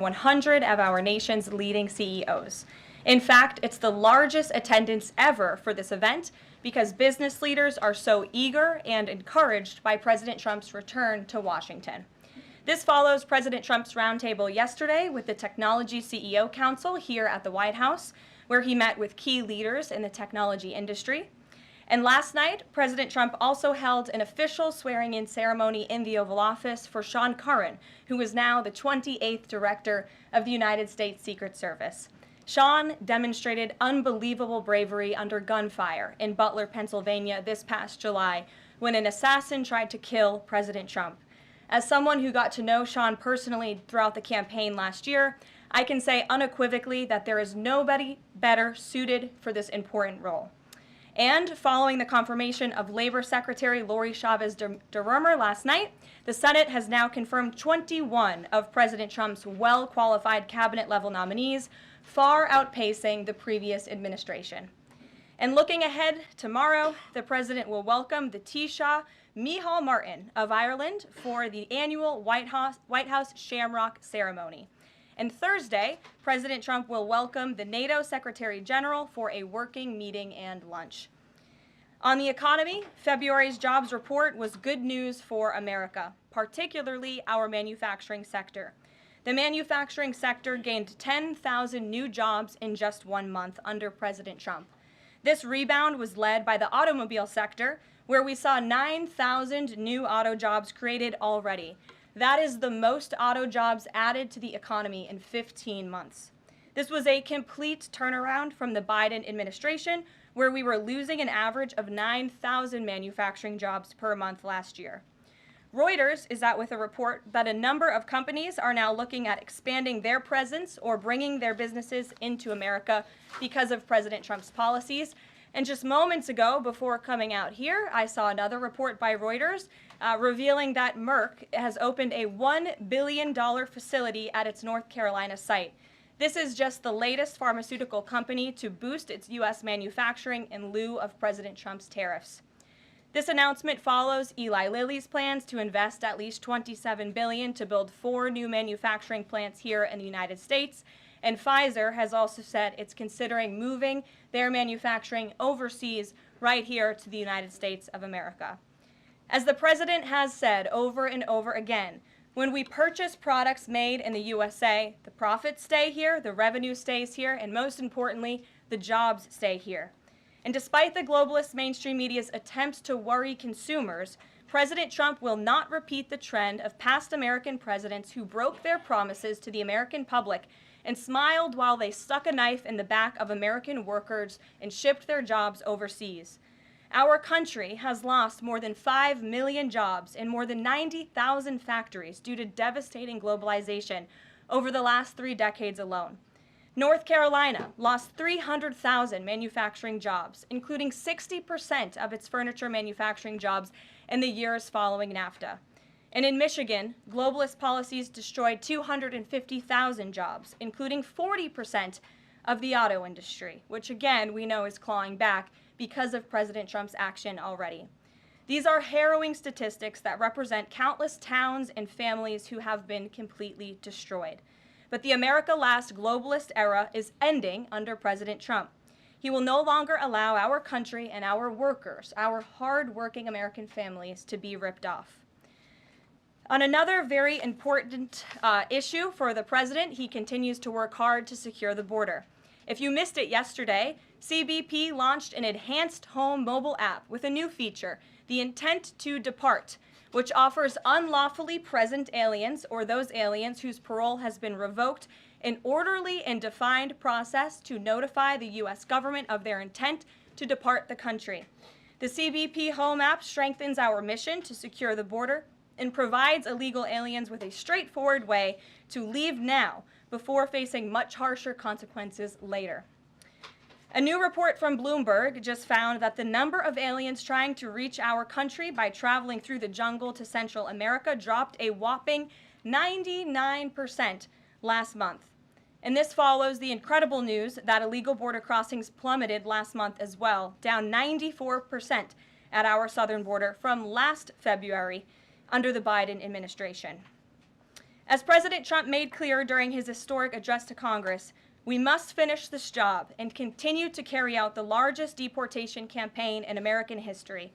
100 of our nation's leading CEOs. In fact, it's the largest attendance ever for this event because business leaders are so eager and encouraged by President Trump's return to Washington. This follows President Trump's roundtable yesterday with the Technology CEO Council here at the White House, where he met with key leaders in the technology industry. And last night, President Trump also held an official swearing-in ceremony in the Oval Office for Sean Curran, who is now the 28th Director of the United States Secret Service. Sean demonstrated unbelievable bravery under gunfire in Butler, Pennsylvania this past July when an assassin tried to kill President Trump. As someone who got to know Sean personally throughout the campaign last year, I can say unequivocally that there is nobody better suited for this important role. And following the confirmation of Labor Secretary Lori Chavez DeRumer last night, the Senate has now confirmed 21 of President Trump's well-qualified cabinet-level nominees, far outpacing the previous administration. And looking ahead, tomorrow, the president will welcome the Taoiseach Micheál Martin of Ireland for the annual White House Shamrock ceremony. And Thursday, President Trump will welcome the NATO Secretary General for a working meeting and lunch. On the economy, February's jobs report was good news for America, particularly our manufacturing sector. The manufacturing sector gained 10,000 new jobs in just 1 month under President Trump. This rebound was led by the automobile sector, where we saw 9,000 new auto jobs created already. That is the most auto jobs added to the economy in 15 months. This was a complete turnaround from the Biden administration, where we were losing an average of 9,000 manufacturing jobs per month last year. Reuters is out with a report that a number of companies are now looking at expanding their presence or bringing their businesses into America because of President Trump's policies. And just moments ago, before coming out here, I saw another report by Reuters revealing that Merck has opened a $1 billion facility at its North Carolina site. This is just the latest pharmaceutical company to boost its U.S. manufacturing in lieu of President Trump's tariffs. This announcement follows Eli Lilly's plans to invest at least $27 billion to build 4 new manufacturing plants here in the United States. And Pfizer has also said it's considering moving their manufacturing overseas right here to the United States of America. As the president has said over and over again, when we purchase products made in the USA, the profits stay here, the revenue stays here, and most importantly, the jobs stay here. And despite the globalist mainstream media's attempts to worry consumers, President Trump will not repeat the trend of past American presidents who broke their promises to the American public and smiled while they stuck a knife in the back of American workers and shipped their jobs overseas. Our country has lost more than 5 million jobs in more than 90,000 factories due to devastating globalization over the last 3 decades alone. North Carolina lost 300,000 manufacturing jobs, including 60% of its furniture manufacturing jobs in the years following NAFTA. And in Michigan, globalist policies destroyed 250,000 jobs, including 40% of the auto industry, which again we know is clawing back because of President Trump's action already. These are harrowing statistics that represent countless towns and families who have been completely destroyed. But the America Last globalist era is ending under President Trump. He will no longer allow our country and our workers, our hard-working American families, to be ripped off. On another very important issue for the president, he continues to work hard to secure the border. If you missed it yesterday, CBP launched an enhanced home mobile app with a new feature, the Intent to Depart, which offers unlawfully present aliens or those aliens whose parole has been revoked an orderly and defined process to notify the U.S. government of their intent to depart the country. The CBP Home app strengthens our mission to secure the border and provides illegal aliens with a straightforward way to leave now before facing much harsher consequences later. A new report from Bloomberg just found that the number of aliens trying to reach our country by traveling through the jungle to Central America dropped a whopping 99% last month. And this follows the incredible news that illegal border crossings plummeted last month as well, down 94% at our southern border from last February under the Biden administration. As President Trump made clear during his historic address to Congress, we must finish this job and continue to carry out the largest deportation campaign in American history.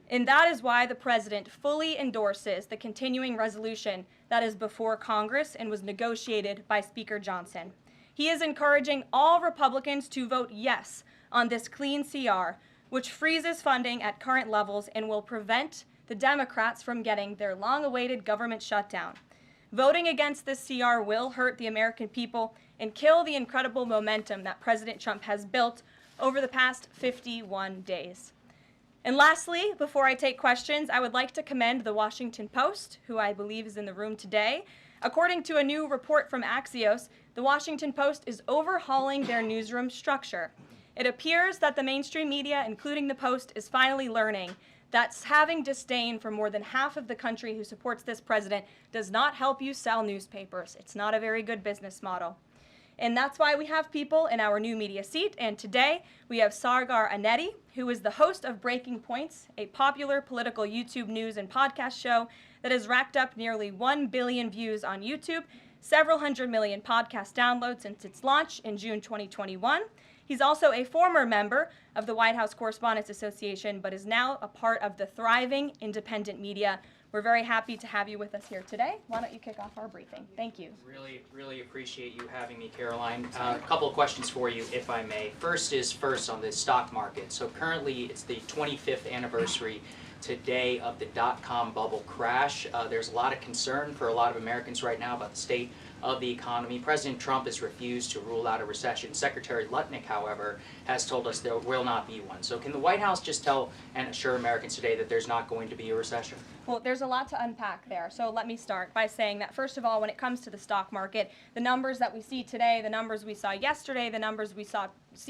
And that is why the president fully endorses the continuing resolution that is before Congress and was negotiated by Speaker Johnson. He is encouraging all Republicans to vote yes on this clean CR, which freezes funding at current levels and will prevent the Democrats from getting their long-awaited government shutdown. Voting against this CR will hurt the American people and kill the incredible momentum that President Trump has built over the past 51 days. And lastly, before I take questions, I would like to commend the Washington Post, who I believe is in the room today. According to a new report from Axios, the Washington Post is overhauling their newsroom structure. It appears that the mainstream media, including the Post, is finally learning that having disdain for more than half of the country who supports this president does not help you sell newspapers. It's not a very good business model. And that's why we have people in our new media seat. And today we have Sargar Anetti, who is the host of Breaking Points, a popular political YouTube news and podcast show that has racked up nearly 1 billion views on YouTube, several hundred million podcast downloads since its launch in June 2021. He's also a former member of the White House Correspondents Association, but is now a part of the thriving independent media. We're very happy to have you with us here today. Why don't you kick off our briefing? Thank you. Really appreciate you having me, Caroline. A couple of questions for you, if I may. First on the stock market. So currently it's the 25th anniversary today of the dot-com bubble crash. There's a lot of concern for a lot of Americans right now about the state of the economy. President Trump has refused to rule out a recession. Secretary Lutnick, however, has told us there will not be one. So can the White House just tell and assure Americans today that there's not going to be a recession? Well, there's a lot to unpack there. So let me start by saying that, first of all, when it comes to the stock market, the numbers that we see today, the numbers we saw yesterday, the numbers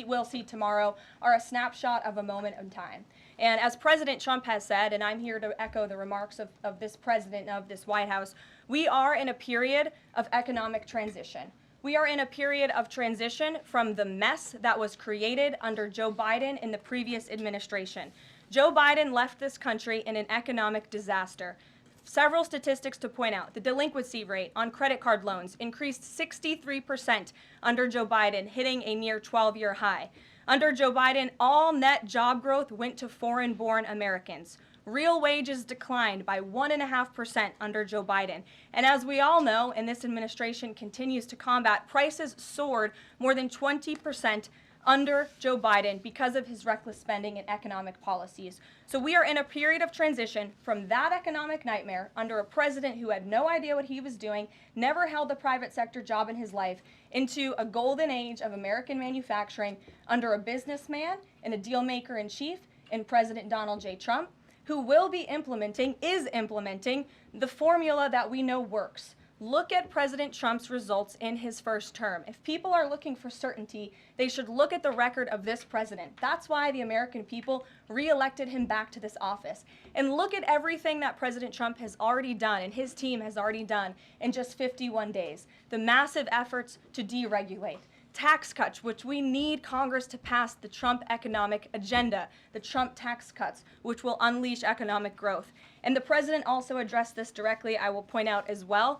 we'll see tomorrow are a snapshot of a moment in time. And as President Trump has said, and I'm here to echo the remarks of this president of this White House, we are in a period of economic transition. We are in a period of transition from the mess that was created under Joe Biden in the previous administration. Joe Biden left this country in an economic disaster. Several statistics to point out. The delinquency rate on credit card loans increased 63% under Joe Biden, hitting a near 12-year high. Under Joe Biden, all net job growth went to foreign-born Americans. Real wages declined by 1.5% under Joe Biden. And as we all know, and this administration continues to combat, prices soared more than 20% under Joe Biden because of his reckless spending and economic policies. So we are in a period of transition from that economic nightmare under a president who had no idea what he was doing, never held a private sector job in his life, into a golden age of American manufacturing under a businessman and a deal maker in chief in President Donald J. Trump, who is implementing the formula that we know works. Look at President Trump's results in his first term. If people are looking for certainty, they should look at the record of this president. That's why the American people re-elected him back to this office. And look at everything that President Trump has already done and his team has already done in just 51 days. The massive efforts to deregulate. Tax cuts, which we need Congress to pass the Trump economic agenda, the Trump tax cuts, which will unleash economic growth. And the president also addressed this directly, I will point out as well,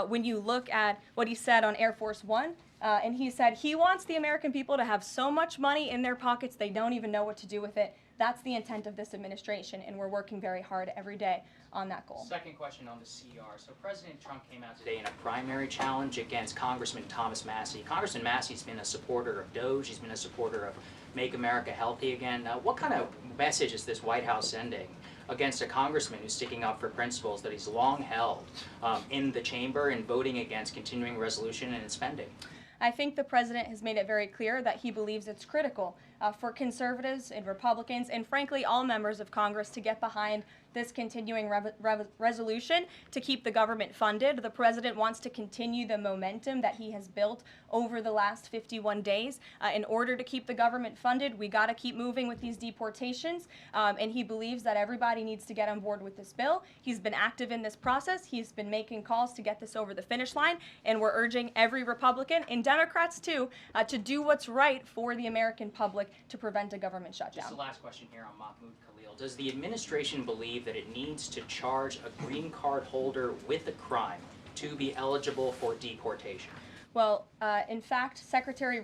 when you look at what he said on Air Force One. And he said he wants the American people to have so much money in their pockets they don't even know what to do with it. That's the intent of this administration, and we're working very hard every day on that goal. Second question on the CR. So President Trump came out today in a primary challenge against Congressman Thomas Massie. Congressman Massie's been a supporter of DOGE. He's been a supporter of Make America Healthy Again. What kind of message is this White House sending against a congressman who's sticking up for principles that he's long held in the chamber and voting against continuing resolution and spending? I think the president has made it very clear that he believes it's critical for conservatives and Republicans and frankly all members of Congress to get behind this continuing resolution to keep the government funded. The president wants to continue the momentum that he has built over the last 51 days. In order to keep the government funded, we got to keep moving with these deportations, and he believes that everybody needs to get on board with this bill. He's been active in this process. He's been making calls to get this over the finish line, and we're urging every Republican, and Democrats too, to do what's right for the American public to prevent a government shutdown. Just the last question here on Mahmoud Khalil. Does the administration believe that it needs to charge a green card holder with a crime to be eligible for deportation? Well, in fact, Secretary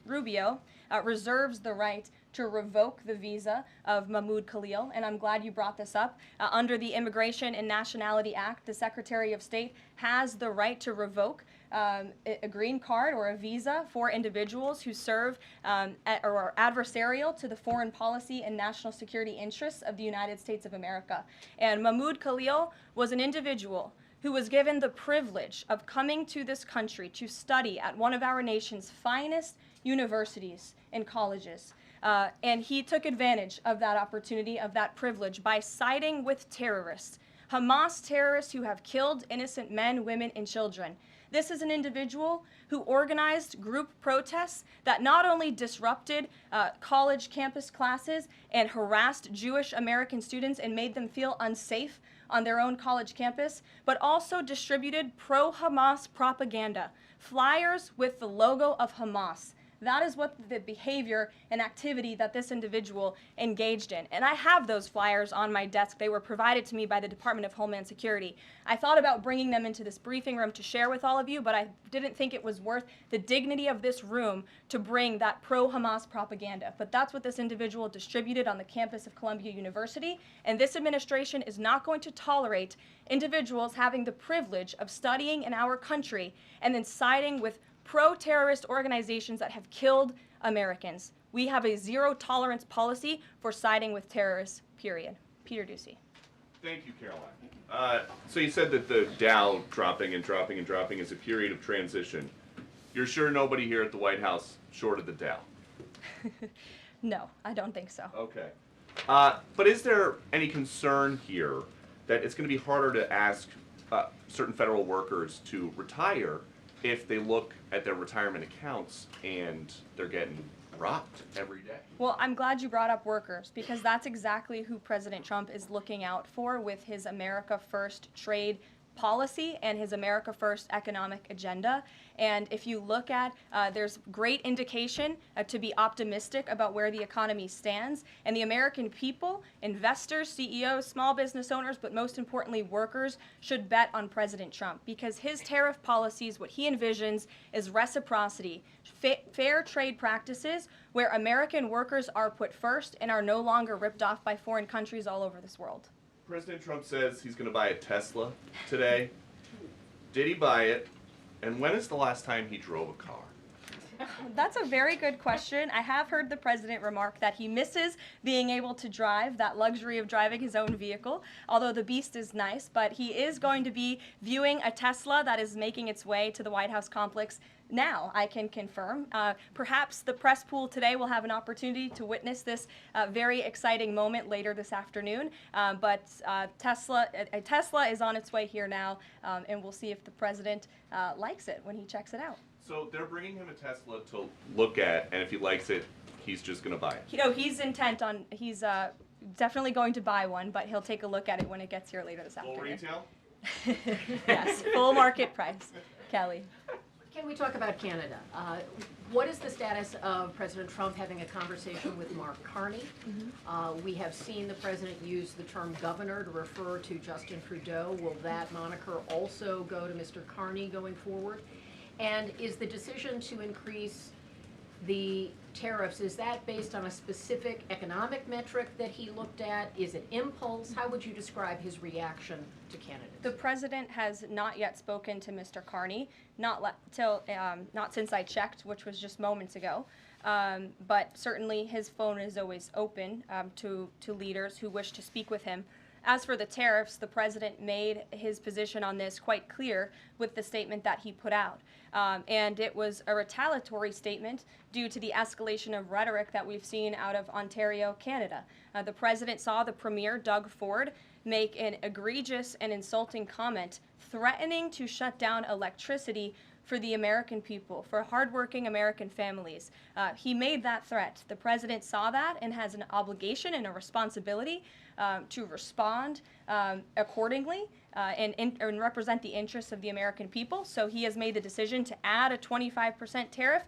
Rubio reserves the right to revoke the visa of Mahmoud Khalil, and I'm glad you brought this up. Under the Immigration and Nationality Act, the Secretary of State has the right to revoke a green card or a visa for individuals who serve or are adversarial to the foreign policy and national security interests of the United States of America. And Mahmoud Khalil was an individual who was given the privilege of coming to this country to study at one of our nation's finest universities and colleges. And he took advantage of that opportunity, of that privilege, by siding with terrorists, Hamas terrorists who have killed innocent men, women, and children. This is an individual who organized group protests that not only disrupted college campus classes and harassed Jewish American students and made them feel unsafe on their own college campus, but also distributed pro-Hamas propaganda, flyers with the logo of Hamas. That is what the behavior and activity that this individual engaged in. And I have those flyers on my desk. They were provided to me by the Department of Homeland Security. I thought about bringing them into this briefing room to share with all of you, but I didn't think it was worth the dignity of this room to bring that pro-Hamas propaganda. But that's what this individual distributed on the campus of Columbia University. And this administration is not going to tolerate individuals having the privilege of studying in our country and then siding with pro-terrorist organizations that have killed Americans. We have a zero-tolerance policy for siding with terrorists, period. Peter Ducey. Thank you, Caroline. So you said that the Dow dropping and dropping and dropping is a period of transition. You're sure nobody here at the White House shorted the Dow? No, I don't think so. Okay. But is there any concern here that it's going to be harder to ask certain federal workers to retire if they look at their retirement accounts and they're getting robbed every day? Well, I'm glad you brought up workers, because that's exactly who President Trump is looking out for with his America First trade policy and his America First economic agenda. And if you look at, there's great indication to be optimistic about where the economy stands. And the American people, investors, CEOs, small business owners, but most importantly, workers, should bet on President Trump, because his tariff policies, what he envisions is reciprocity, fair trade practices where American workers are put first and are no longer ripped off by foreign countries all over this world. President Trump says he's going to buy a Tesla today. Did he buy it? And when is the last time he drove a car? That's a very good question. I have heard the president remark that he misses being able to drive, that luxury of driving his own vehicle, although the beast is nice, but he is going to be viewing a Tesla that is making its way to the White House complex now, I can confirm. Perhaps the press pool today will have an opportunity to witness this very exciting moment later this afternoon. But a Tesla is on its way here now, and we'll see if the president likes it when he checks it out. So they're bringing him a Tesla to look at, and if he likes it, he's just going to buy it. You know, he's definitely going to buy one, but he'll take a look at it when it gets here later this afternoon. Full retail? Yes, full market price. Kelly. Can we talk about Canada? What is the status of President Trump having a conversation with Mark Carney? We have seen the president use the term governor to refer to Justin Trudeau. Will that moniker also go to Mr. Carney going forward? And is the decision to increase the tariffs, is that based on a specific economic metric that he looked at? Is it impulse? How would you describe his reaction to candidates? The president has not yet spoken to Mr. Carney, not since I checked, which was just moments ago. But certainly his phone is always open to leaders who wish to speak with him. As for the tariffs, the president made his position on this quite clear with the statement that he put out. And it was a retaliatory statement due to the escalation of rhetoric that we've seen out of Ontario, Canada. The president saw the premier, Doug Ford, make an egregious and insulting comment threatening to shut down electricity for the American people, for hardworking American families. He made that threat. The president saw that and has an obligation and a responsibility to respond accordingly and represent the interests of the American people. So he has made the decision to add a 25% tariff.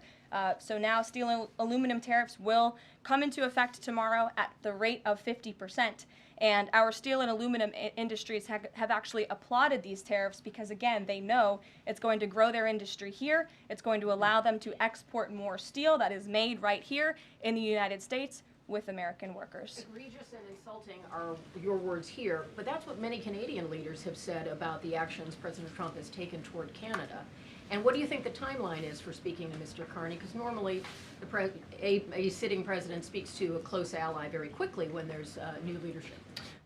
So now steel and aluminum tariffs will come into effect tomorrow at the rate of 50%. And our steel and aluminum industries have actually applauded these tariffs because, again, they know it's going to grow their industry here. It's going to allow them to export more steel that is made right here in the United States with American workers. Egregious and insulting are your words here, but that's what many Canadian leaders have said about the actions President Trump has taken toward Canada. And what do you think the timeline is for speaking to Mr. Carney? Because normally a sitting president speaks to a close ally very quickly when there's new leadership.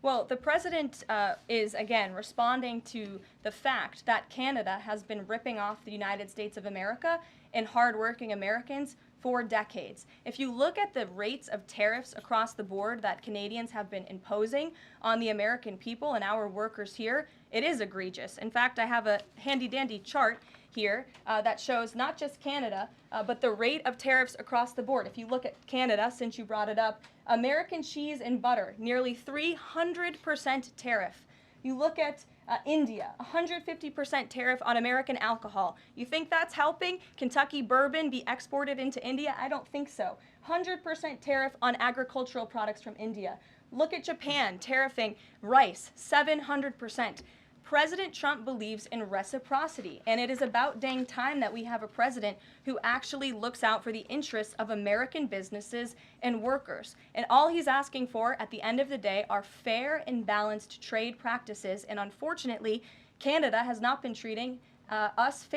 Well, the president is, again, responding to the fact that Canada has been ripping off the United States of America and hardworking Americans for decades. If you look at the rates of tariffs across the board that Canadians have been imposing on the American people and our workers here, it is egregious. In fact, I have a handy-dandy chart here that shows not just Canada, but the rate of tariffs across the board. If you look at Canada, since you brought it up, American cheese and butter, nearly 300% tariff. You look at India, 150% tariff on American alcohol. You think that's helping Kentucky bourbon be exported into India? I don't think so. 100% tariff on agricultural products from India. Look at Japan, tariffing rice, 700%. President Trump believes in reciprocity, and it is about dang time that we have a president who actually looks out for the interests of American businesses and workers. And all he's asking for at the end of the day are fair and balanced trade practices, and unfortunately, Canada has not been treating us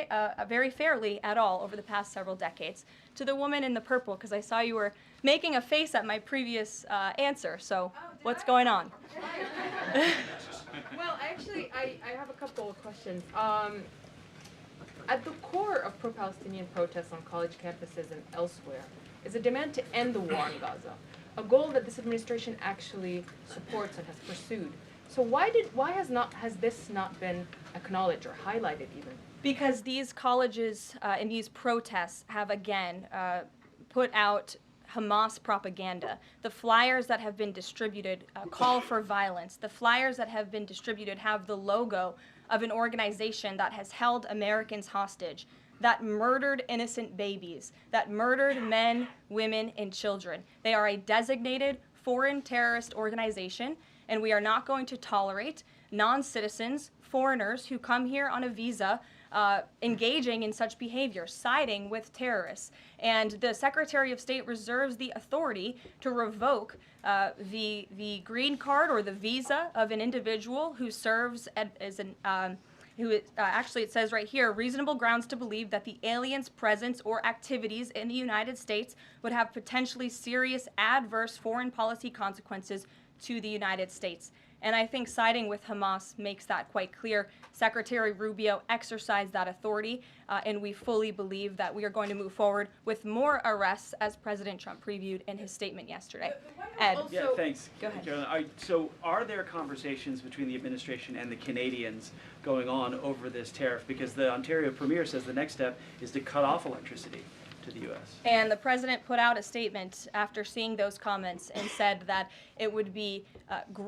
very fairly at all over the past several decades. To the woman in the purple, because I saw you were making a face at my previous answer, so what's going on? Well, actually, I have a couple of questions. At the core of pro-Palestinian protests on college campuses and elsewhere is a demand to end the war in Gaza, a goal that this administration actually supports and has pursued. So why has this not been acknowledged or highlighted even? Because these colleges and these protests have again put out Hamas propaganda. The flyers that have been distributed call for violence. The flyers that have been distributed have the logo of an organization that has held Americans hostage, that murdered innocent babies, that murdered men, women, and children. They are a designated foreign terrorist organization, and we are not going to tolerate non-citizens, foreigners who come here on a visa engaging in such behavior, siding with terrorists. And the Secretary of State reserves the authority to revoke the green card or the visa of an individual who serves as an actually it says right here, reasonable grounds to believe that the alien's presence or activities in the United States would have potentially serious adverse foreign policy consequences to the United States. And I think siding with Hamas makes that quite clear. Secretary Rubio exercised that authority, and we fully believe that we are going to move forward with more arrests, as President Trump previewed in his statement yesterday. Ed. Yeah, thanks. Go ahead. Caroline. So are there conversations between the administration and the Canadians going on over this tariff? Because the Ontario Premier says the next step is to cut off electricity to the U.S. And the president put out a statement after seeing those comments and said that it would be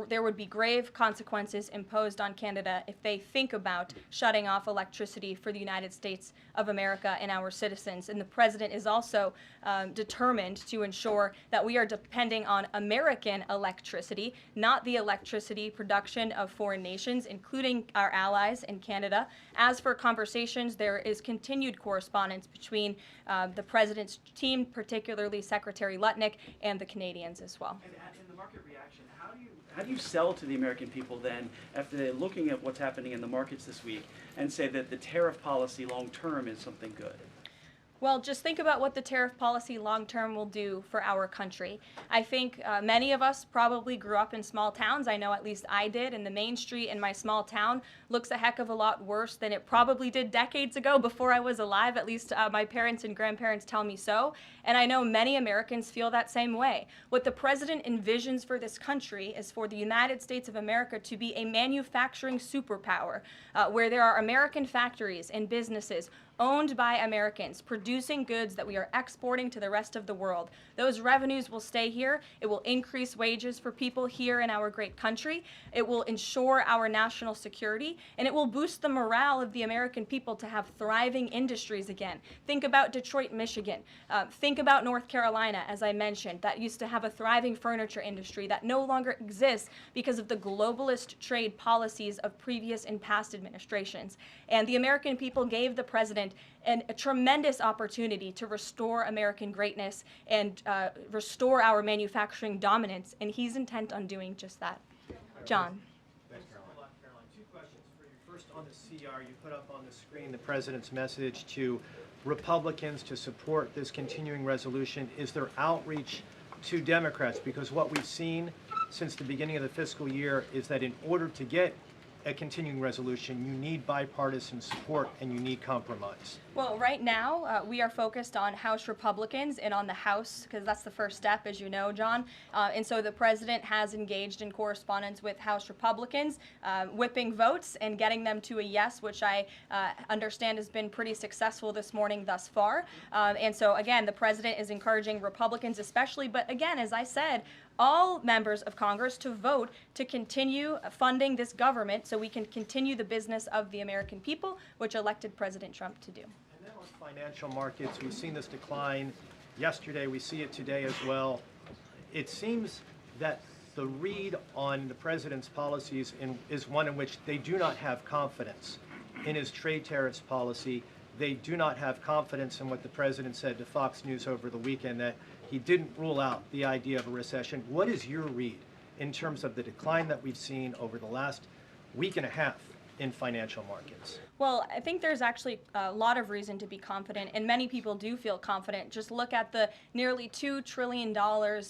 there would be grave consequences imposed on Canada if they think about shutting off electricity for the United States of America and our citizens. And the president is also determined to ensure that we are depending on American electricity, not the electricity production of foreign nations, including our allies in Canada. As for conversations, there is continued correspondence between the president's team, particularly Secretary Lutnick, and the Canadians as well. And in the market reaction, how do you sell to the American people then after they're looking at what's happening in the markets this week and say that the tariff policy long term is something good? Well, just think about what the tariff policy long-term will do for our country. I think many of us probably grew up in small towns. I know at least I did, and the main street in my small town looks a heck of a lot worse than it probably did decades ago before I was alive. At least my parents and grandparents tell me so. And I know many Americans feel that same way. What the president envisions for this country is for the United States of America to be a manufacturing superpower where there are American factories and businesses owned by Americans, producing goods that we are exporting to the rest of the world. Those revenues will stay here. It will increase wages for people here in our great country. It will ensure our national security, and it will boost the morale of the American people to have thriving industries again. Think about Detroit, Michigan. Think about North Carolina, as I mentioned, that used to have a thriving furniture industry that no longer exists because of the globalist trade policies of previous and past administrations. And the American people gave the president a tremendous opportunity to restore American greatness and restore our manufacturing dominance, and he's intent on doing just that. John. Thanks, Caroline. Two questions for you. First, on the CR, you put up on the screen the president's message to Republicans to support this continuing resolution. Is there outreach to Democrats? Because what we've seen since the beginning of the fiscal year is that in order to get a continuing resolution, you need bipartisan support and you need compromise. Well, right now, we are focused on House Republicans and on the House, because that's the first step, as you know, John. And so the president has engaged in correspondence with House Republicans, whipping votes and getting them to a yes, which I understand has been pretty successful this morning thus far. And so, again, the president is encouraging Republicans especially, but again, as I said, all members of Congress to vote to continue funding this government so we can continue the business of the American people, which elected President Trump to do. And then on financial markets, we've seen this decline yesterday. We see it today as well. It seems that the read on the president's policies is one in which they do not have confidence in his trade tariffs policy. They do not have confidence in what the president said to Fox News over the weekend, that he didn't rule out the idea of a recession. What is your read in terms of the decline that we've seen over the last week and a half in financial markets? Well, I think there's actually a lot of reason to be confident, and many people do feel confident. Just look at the nearly $2 trillion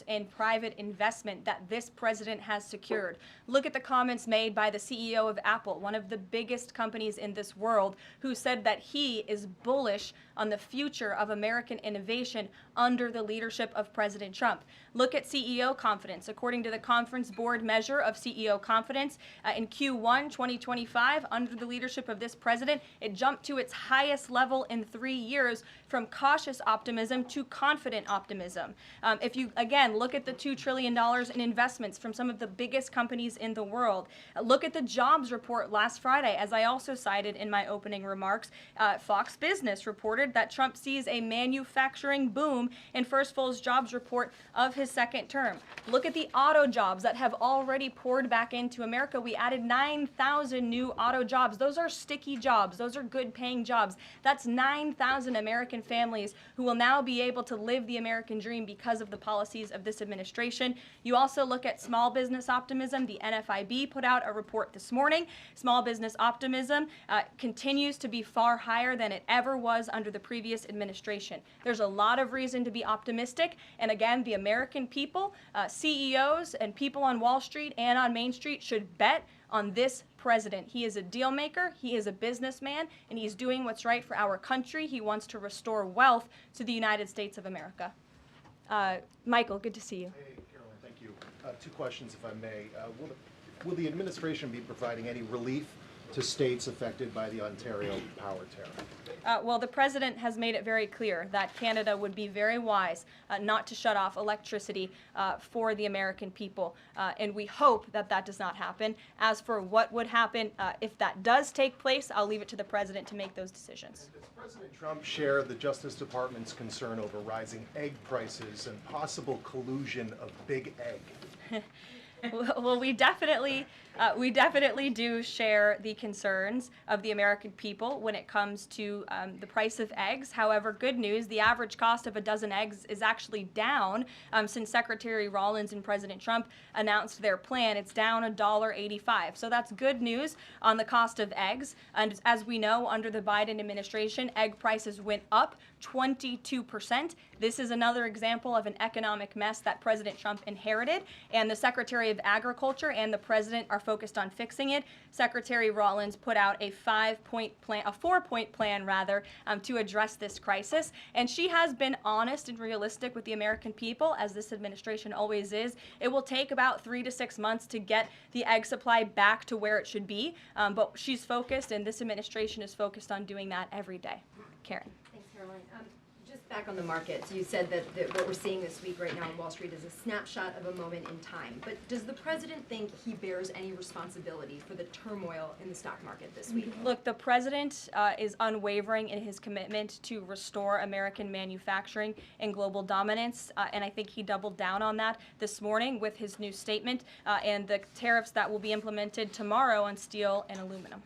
in private investment that this president has secured. Look at the comments made by the CEO of Apple, one of the biggest companies in this world, who said that he is bullish on the future of American innovation under the leadership of President Trump. Look at CEO confidence. According to the Conference Board measure of CEO confidence, in Q1 2025, under the leadership of this president, it jumped to its highest level in 3 years, from cautious optimism to confident optimism. If you, again, look at the $2 trillion in investments from some of the biggest companies in the world. Look at the jobs report last Friday, as I also cited in my opening remarks. Fox Business reported that Trump sees a manufacturing boom in first full jobs report of his second term. Look at the auto jobs that have already poured back into America. We added 9,000 new auto jobs. Those are sticky jobs. Those are good paying jobs. That's 9,000 American families who will now be able to live the American dream because of the policies of this administration. You also look at small business optimism. The NFIB put out a report this morning. Small business optimism continues to be far higher than it ever was under the previous administration. There's a lot of reason to be optimistic. And again, the American people, CEOs and people on Wall Street and on Main Street should bet on this president. He is a deal maker, he is a businessman, and he's doing what's right for our country. He wants to restore wealth to the United States of America. Michael, good to see you. Hey, Caroline, thank you. Two questions, if I may. Will the administration be providing any relief to states affected by the Ontario power tariff? Well, the president has made it very clear that Canada would be very wise not to shut off electricity for the American people, and we hope that that does not happen. As for what would happen if that does take place, I'll leave it to the president to make those decisions. And does President Trump share the Justice Department's concern over rising egg prices and possible collusion of big egg? Well, we definitely do share the concerns of the American people when it comes to the price of eggs. However, good news, the average cost of a dozen eggs is actually down since Secretary Rollins and President Trump announced their plan. It's down $1.85. So that's good news on the cost of eggs. And as we know, under the Biden administration, egg prices went up 22%. This is another example of an economic mess that President Trump inherited, and the Secretary of Agriculture and the President are focused on fixing it. Secretary Rollins put out a 4-point plan rather, to address this crisis, and she has been honest and realistic with the American people, as this administration always is. It will take about 3 to 6 months to get the egg supply back to where it should be, but she's focused, and this administration is focused on doing that every day. Karen. Thanks, Caroline. Just back on the markets, you said that what we're seeing this week right now on Wall Street is a snapshot of a moment in time. But does the president think he bears any responsibility for the turmoil in the stock market this week? Look, the president is unwavering in his commitment to restore American manufacturing and global dominance, and I think he doubled down on that this morning with his new statement and the tariffs that will be implemented tomorrow on steel and aluminum.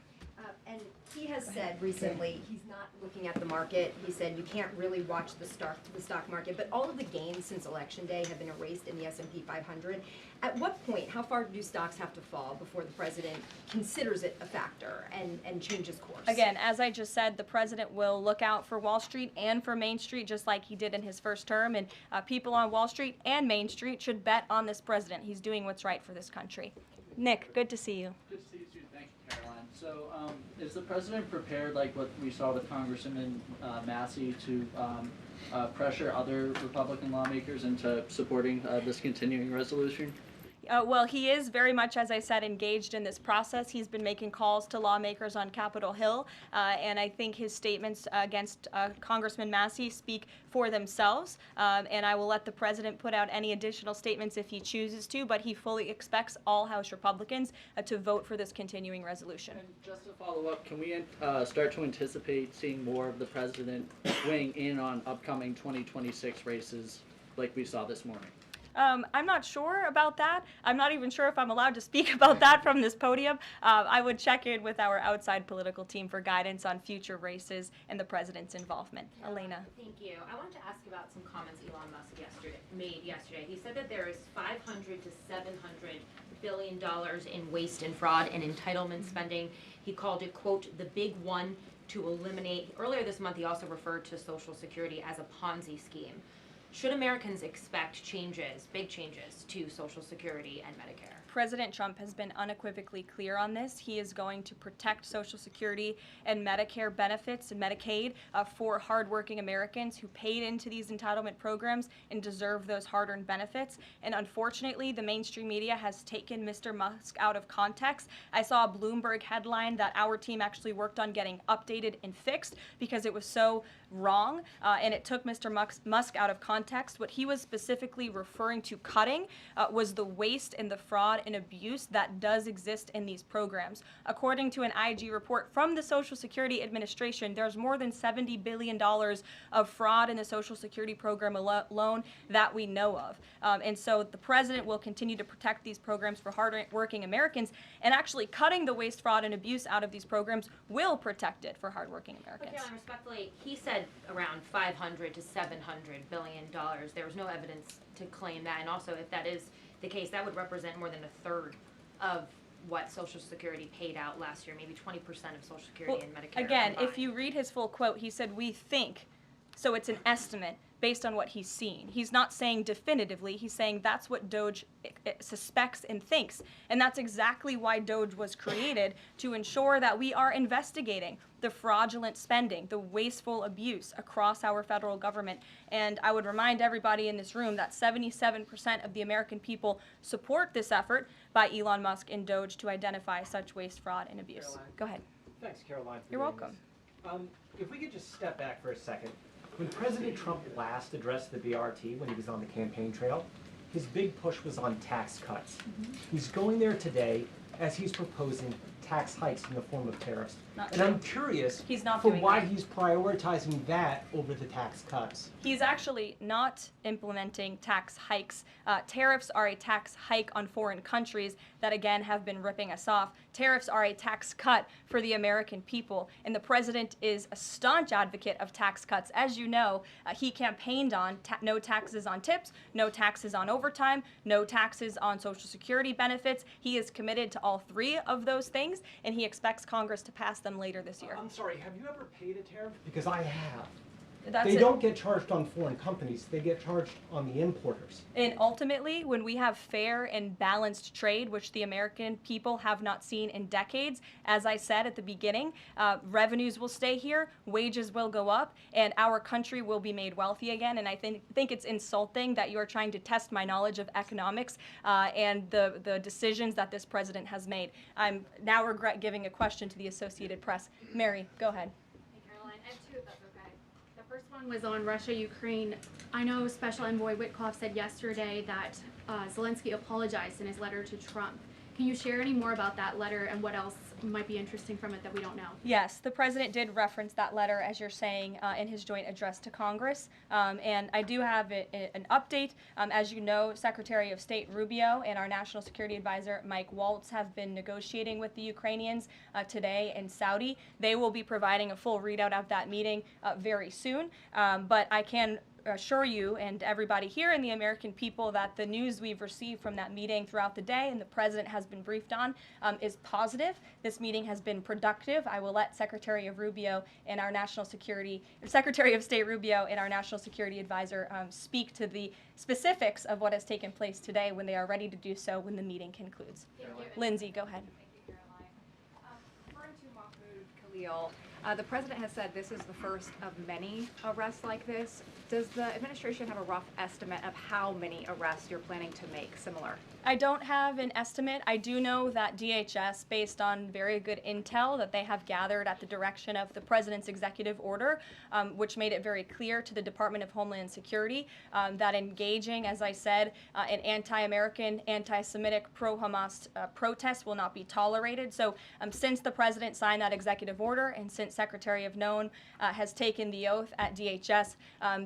And he has said recently he's not looking at the market. He said you can't really watch the stock market, but all of the gains since Election Day have been erased in the S&P 500. At what point, how far do stocks have to fall before the president considers it a factor and changes course? Again, as I just said, the president will look out for Wall Street and for Main Street, just like he did in his first term, and people on Wall Street and Main Street should bet on this president. He's doing what's right for this country. Nick, good to see you. Good to see you too. Thank you, Caroline. So, is the president prepared, like what we saw with Congressman Massey, to pressure other Republican lawmakers into supporting this continuing resolution? Well, he is very much, as I said, engaged in this process. He's been making calls to lawmakers on Capitol Hill, and I think his statements against Congressman Massey speak for themselves, and I will let the president put out any additional statements if he chooses to, but he fully expects all House Republicans to vote for this continuing resolution. And just to follow up, can we start to anticipate seeing more of the president weighing in on upcoming 2026 races like we saw this morning? I'm not sure about that. I'm not even sure if I'm allowed to speak about that from this podium. I would check in with our outside political team for guidance on future races and the president's involvement. Elena. Thank you. I wanted to ask about some comments Elon Musk made yesterday. He said that there is $500 to $700 billion in waste and fraud and entitlement spending. He called it, quote, the big one to eliminate. Earlier this month, he also referred to Social Security as a Ponzi scheme. Should Americans expect changes, big changes, to Social Security and Medicare? President Trump has been unequivocally clear on this. He is going to protect Social Security and Medicare benefits and Medicaid for hardworking Americans who paid into these entitlement programs and deserve those hard-earned benefits. And unfortunately, the mainstream media has taken Mr. Musk out of context. I saw a Bloomberg headline that our team actually worked on getting updated and fixed because it was so wrong, and it took Mr. Musk out of context. What he was specifically referring to cutting was the waste and the fraud and abuse that does exist in these programs. According to an IG report from the Social Security Administration, there's more than $70 billion of fraud in the Social Security program alone that we know of. And so the president will continue to protect these programs for hard-working Americans, and actually cutting the waste, fraud, and abuse out of these programs will protect it for hard-working Americans. But Caroline, respectfully, he said around $500 to $700 billion. There was no evidence to claim that, and also if that is the case, that would represent more than a third of what Social Security paid out last year, maybe 20% of Social Security and Medicare. Again, combined. if you read his full quote, he said, we think, so it's an estimate based on what he's seen. He's not saying definitively, he's saying that's what DOJ suspects and thinks. And that's exactly why DOJ was created, to ensure that we are investigating the fraudulent spending, the wasteful abuse across our federal government. And I would remind everybody in this room that 77% of the American people support this effort by Elon Musk and DOJ to identify such waste, fraud, and abuse. Caroline. Go ahead. Thanks, Caroline. For You're doing welcome. this. If we could just step back for a second. When President Trump last addressed the BRT when he was on the campaign trail, his big push was on tax cuts. He's going there today as he's proposing tax hikes in the form of tariffs. Not and true. I'm curious He's not for doing why that. he's prioritizing that over the tax cuts. He's actually not implementing tax hikes. Tariffs are a tax hike on foreign countries that, again, have been ripping us off. Tariffs are a tax cut for the American people, and the president is a staunch advocate of tax cuts. As you know, he campaigned on no taxes on tips, no taxes on overtime, no taxes on Social Security benefits. He is committed to all three of those things, and he expects Congress to pass them later this year. I'm sorry, have you ever paid a tariff? Because I have. That's They it. don't get charged on foreign companies, they get charged on the importers. And ultimately, when we have fair and balanced trade, which the American people have not seen in decades, as I said at the beginning, revenues will stay here, wages will go up, and our country will be made wealthy again. And I think it's insulting that you are trying to test my knowledge of economics and the decisions that this president has made. I'm now regret giving a question to the Associated Press. Mary, go ahead. Hey, Caroline, I have two, if that's okay. First one was on Russia, Ukraine. I know Special Envoy Witkoff said yesterday that Zelensky apologized in his letter to Trump. Can you share any more about that letter and what else might be interesting from it that we don't know? Yes, the president did reference that letter, as you're saying, in his joint address to Congress. And I do have an update. As you know, Secretary of State Rubio and our National Security Advisor Mike Waltz have been negotiating with the Ukrainians today in Saudi. They will be providing a full readout of that meeting very soon. But I can assure you and everybody here and the American people that the news we've received from that meeting throughout the day and the president has been briefed on is positive. This meeting has been productive. I will let Secretary of State Rubio and our National Security Advisor speak to the specifics of what has taken place today when they are ready to do so when the meeting concludes. Lindsay, go ahead. Referring to Mahmoud Khalil, the president has said this is the first of many arrests like this. Does the administration have a rough estimate of how many arrests you're planning to make similar? I don't have an estimate. I do know that DHS, based on very good intel that they have gathered at the direction of the president's executive order, which made it very clear to the Department of Homeland Security that engaging, as I said, in anti-American, anti-Semitic, pro-Hamas protests will not be tolerated. So since the president signed that executive order and since Secretary of Known has taken the oath at DHS,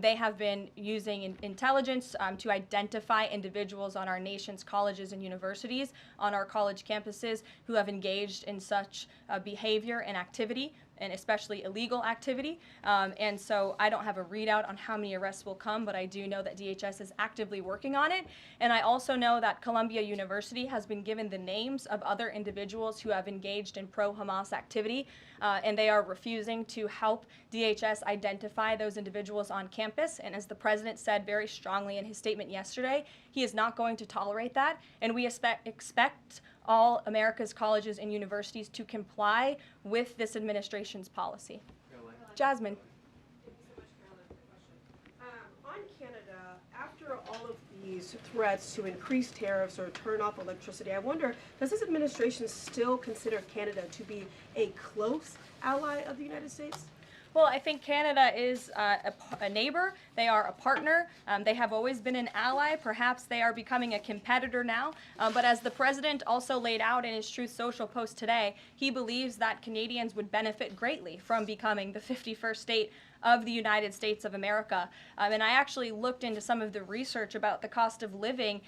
they have been using intelligence to identify individuals on our nation's colleges and universities, on our college campuses, who have engaged in such behavior and activity, and especially illegal activity. And so I don't have a readout on how many arrests will come, but I do know that DHS is actively working on it. And I also know that Columbia University has been given the names of other individuals who have engaged in pro-Hamas activity, and they are refusing to help DHS identify those individuals on campus. And as the president said very strongly in his statement yesterday, he is not going to tolerate that, and we expect all America's colleges and universities to comply with this administration's policy. Jasmine. Thank you so much, Caroline, for the question. On Canada, after all of these threats to increase tariffs or turn off electricity, I wonder, does this administration still consider Canada to be a close ally of the United States? Well, I think Canada is a neighbor. They are a partner. They have always been an ally. Perhaps they are becoming a competitor now. But as the president also laid out in his Truth Social post today, he believes that Canadians would benefit greatly from becoming the 51st state of the United States of America. And I actually looked into some of the research about the cost of living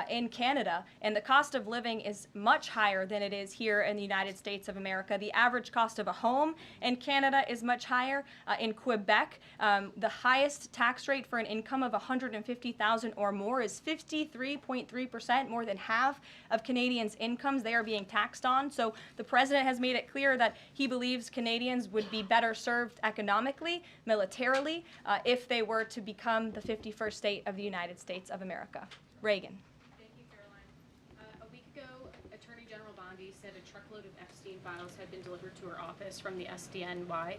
in Canada, and the cost of living is much higher than it is here in the United States of America. The average cost of a home in Canada is much higher. In Quebec, the highest tax rate for an income of $150,000 or more is 53.3%, more than half of Canadians' incomes they are being taxed on. So the president has made it clear that he believes Canadians would be better served economically, militarily, if they were to become the 51st state of the United States of America. Reagan. Thank you, Caroline. A week ago, Attorney General Bondi said a truckload of Epstein files had been delivered to her office from the SDNY.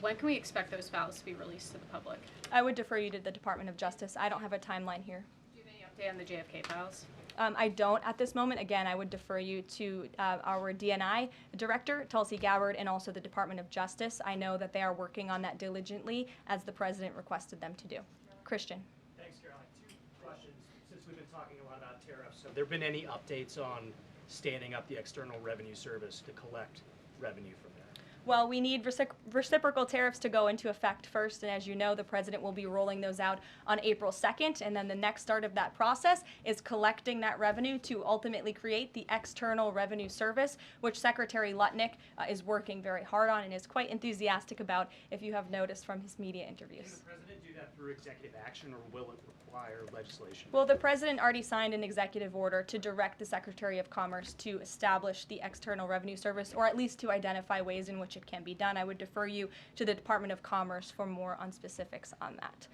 When can we expect those files to be released to the public? I would defer you to the Department of Justice. I don't have a timeline here. Do you have any update on the JFK files? I don't at this moment. Again, I would defer you to our DNI director, Tulsi Gabbard, and also the Department of Justice. I know that they are working on that diligently, as the president requested them to do. Christian. Thanks, Caroline. Two questions. Since we've been talking a lot about tariffs, have there been any updates on standing up the External Revenue Service to collect revenue from there? Well, we need reciprocal tariffs to go into effect first, and as you know, the president will be rolling those out on April 2nd, and then the next start of that process is collecting that revenue to ultimately create the External Revenue Service, which Secretary Lutnick is working very hard on and is quite enthusiastic about, if you have noticed from his media interviews. Can the president do that through executive action, or will it require legislation? Well, the president already signed an executive order to direct the Secretary of Commerce to establish the External Revenue Service, or at least to identify ways in which it can be done. I would defer you to the Department of Commerce for more on specifics on that.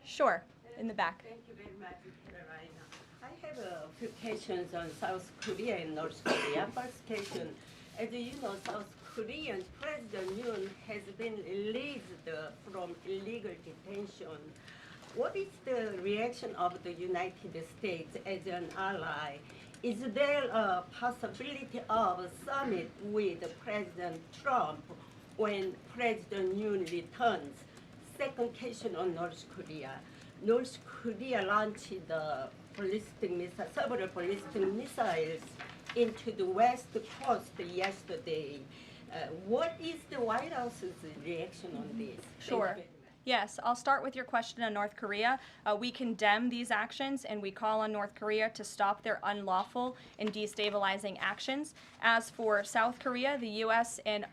Sure, in the back. Thank you very much, Caroline. I have a few questions on South Korea and North Korea. First question, as you know, South Korean President Yoon has been released from illegal detention. What is the reaction of the United States as an ally? Is there a possibility of a summit with President Trump when President Yoon returns second question on North Korea. North Korea launched the several ballistic missiles into the West Coast yesterday. What is the White House's reaction on this? Sure. Yes, I'll start with your question on North Korea. We condemn these actions and we call on North Korea to stop their unlawful and destabilizing actions. As for South Korea, the U.S. and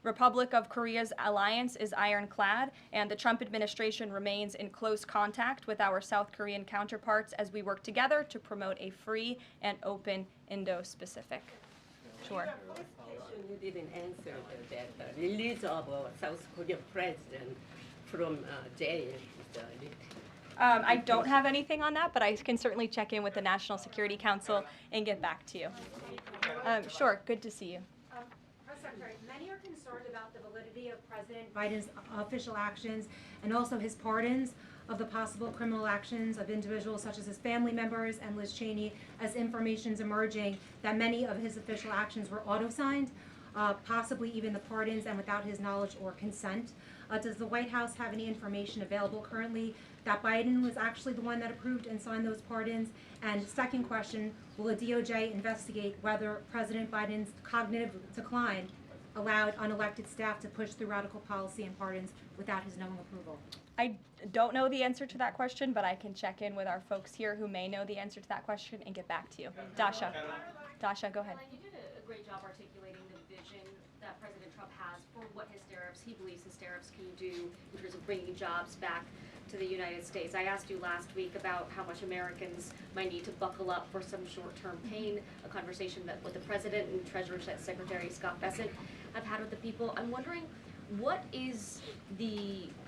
Republic of Korea's alliance is ironclad, and the Trump administration remains in close contact with our South Korean counterparts as we work together to promote a free and open Indo-Pacific. Sure. You didn't answer that release of South Korean president from jail. I don't have anything on that, but I can certainly check in with the National Security Council and get back to you. Sure, good to see you. Press Secretary, many are concerned about the validity of President Biden's official actions and also his pardons of the possible criminal actions of individuals such as his family members and Liz Cheney, as information is emerging that many of his official actions were auto-signed, possibly even the pardons, and without his knowledge or consent. Does the White House have any information available currently that Biden was actually the one that approved and signed those pardons? And second question, will the DOJ investigate whether President Biden's cognitive decline allowed unelected staff to push through radical policy and pardons without his knowing approval? I don't know the answer to that question, but I can check in with our folks here who may know the answer to that question and get back to you. Dasha. Dasha, go ahead. Caroline, you did a great job articulating the vision that President Trump has for what his tariffs, he believes his tariffs can do in terms of bringing jobs back to the United States. I asked you last week about how much Americans might need to buckle up for some short-term pain, a conversation that what the President and Treasury Secretary Scott Bessent have had with the people. I'm wondering,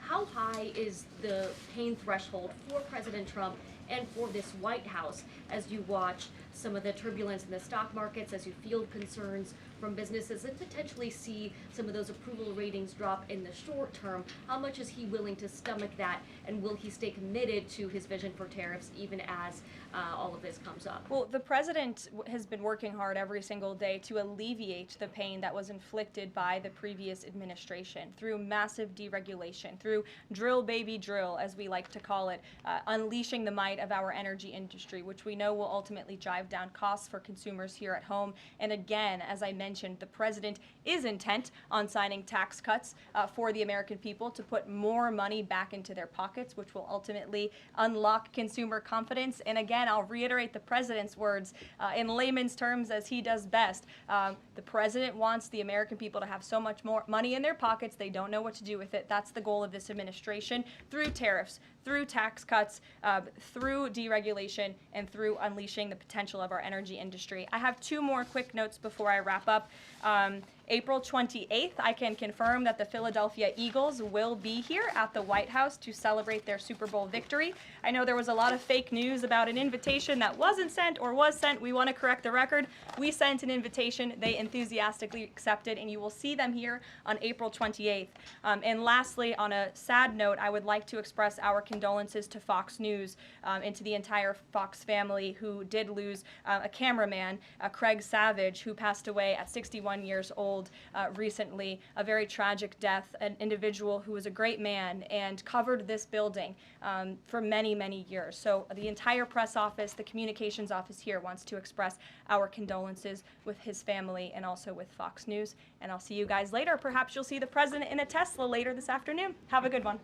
how high is the pain threshold for President Trump and for this White House as you watch some of the turbulence in the stock markets, as you field concerns from businesses and potentially see some of those approval ratings drop in the short term? How much is he willing to stomach that, and will he stay committed to his vision for tariffs even as all of this comes up? Well, the president has been working hard every single day to alleviate the pain that was inflicted by the previous administration through massive deregulation, through drill baby drill, as we like to call it, unleashing the might of our energy industry, which we know will ultimately drive down costs for consumers here at home. And again, as I mentioned, the president is intent on signing tax cuts for the American people to put more money back into their pockets, which will ultimately unlock consumer confidence. And again, I'll reiterate the president's words in layman's terms as he does best. The president wants the American people to have so much more money in their pockets, they don't know what to do with it. That's the goal of this administration, through tariffs, through tax cuts, through deregulation, and through unleashing the potential of our energy industry. I have two more quick notes before I wrap up. April 28th, I can confirm that the Philadelphia Eagles will be here at the White House to celebrate their Super Bowl victory. I know there was a lot of fake news about an invitation that wasn't sent or was sent. We want to correct the record. We sent an invitation. They enthusiastically accepted, and you will see them here on April 28th. And lastly, on a sad note, I would like to express our condolences to Fox News and to the entire Fox family who did lose a cameraman, Craig Savage, who passed away at 61 years old recently. A very tragic death, an individual who was a great man and covered this building for many, many years. So the entire press office, the communications office here wants to express our condolences with his family and also with Fox News. And I'll see you guys later. Perhaps you'll see the president in a Tesla later this afternoon. Have a good one.